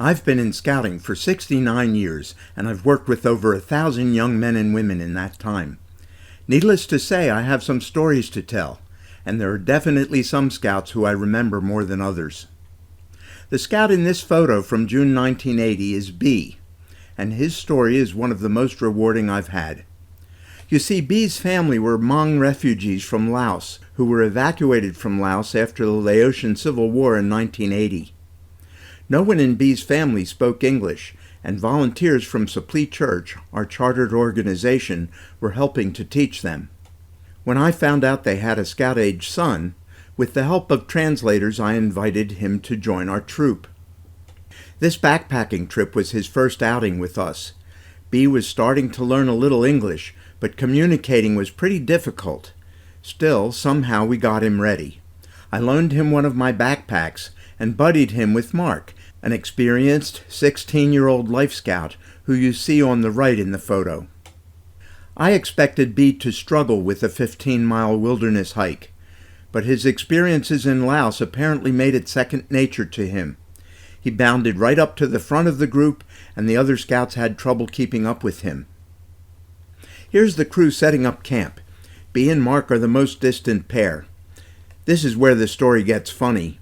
I've been in scouting for 69 years, and I've worked with over 1,000 young men and women in that time. Needless to say, I have some stories to tell, and there are definitely some scouts who I remember more than others. The scout in this photo from June 1980 is B, and his story is one of the most rewarding I've had. You see, B's family were Hmong refugees from Laos who were evacuated from Laos after the Laotian Civil War in 1980. No one in B's family spoke English, and volunteers from Supply Church, our chartered organization, were helping to teach them. When I found out they had a scout-age son, with the help of translators I invited him to join our troop. This backpacking trip was his first outing with us. B was starting to learn a little English, but communicating was pretty difficult. Still, somehow we got him ready. I loaned him one of my backpacks and buddied him with Mark, an experienced 16-year-old Life Scout who you see on the right in the photo. I expected B to struggle with a 15-mile wilderness hike, but his experiences in Laos apparently made it second nature to him. He bounded right up to the front of the group, and the other scouts had trouble keeping up with him. Here's the crew setting up camp. B and Mark are the most distant pair. This is where the story gets funny.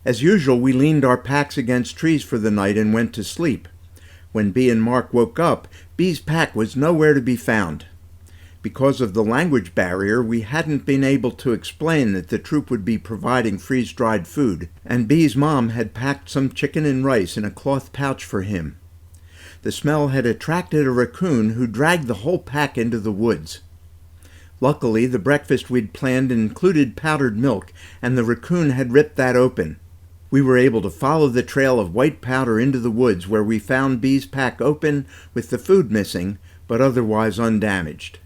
As usual, we leaned our packs against trees for the night and went to sleep. When B and Mark woke up, B's pack was nowhere to be found. Because of the language barrier, we hadn't been able to explain that the troop would be providing freeze-dried food, and B's mom had packed some chicken and rice in a cloth pouch for him. The smell had attracted a raccoon who dragged the whole pack into the woods. Luckily, the breakfast we'd planned included powdered milk, and the raccoon had ripped that open. We were able to follow the trail of white powder into the woods, where we found B's pack open with the food missing, but otherwise undamaged.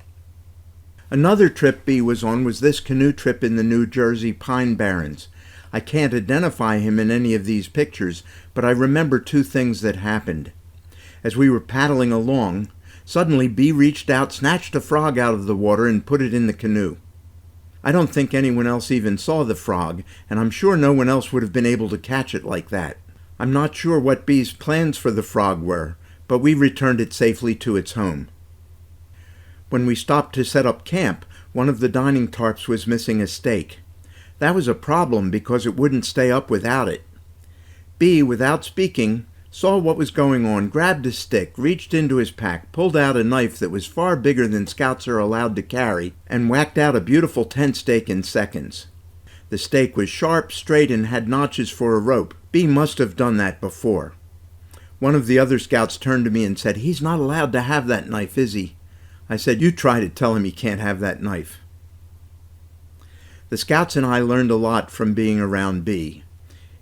Another trip B was on was this canoe trip in the New Jersey Pine Barrens. I can't identify him in any of these pictures, but I remember two things that happened. As we were paddling along, suddenly B reached out, snatched a frog out of the water, and put it in the canoe. I don't think anyone else even saw the frog, and I'm sure no one else would have been able to catch it like that. I'm not sure what B's plans for the frog were, but we returned it safely to its home. When we stopped to set up camp, one of the dining tarps was missing a stake. That was a problem because it wouldn't stay up without it. B, without speaking, saw what was going on, grabbed a stick, reached into his pack, pulled out a knife that was far bigger than scouts are allowed to carry, and whacked out a beautiful tent stake in seconds. The stake was sharp, straight, and had notches for a rope. B must have done that before. One of the other scouts turned to me and said, "He's not allowed to have that knife, is he?" I said, "You try to tell him he can't have that knife." The scouts and I learned a lot from being around B.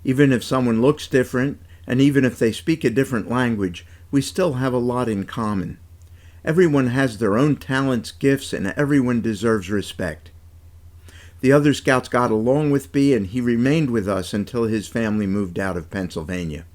Even if someone looks different, and even if they speak a different language, we still have a lot in common. Everyone has their own talents, gifts, and everyone deserves respect. The other scouts got along with B, and he remained with us until his family moved out of Pennsylvania.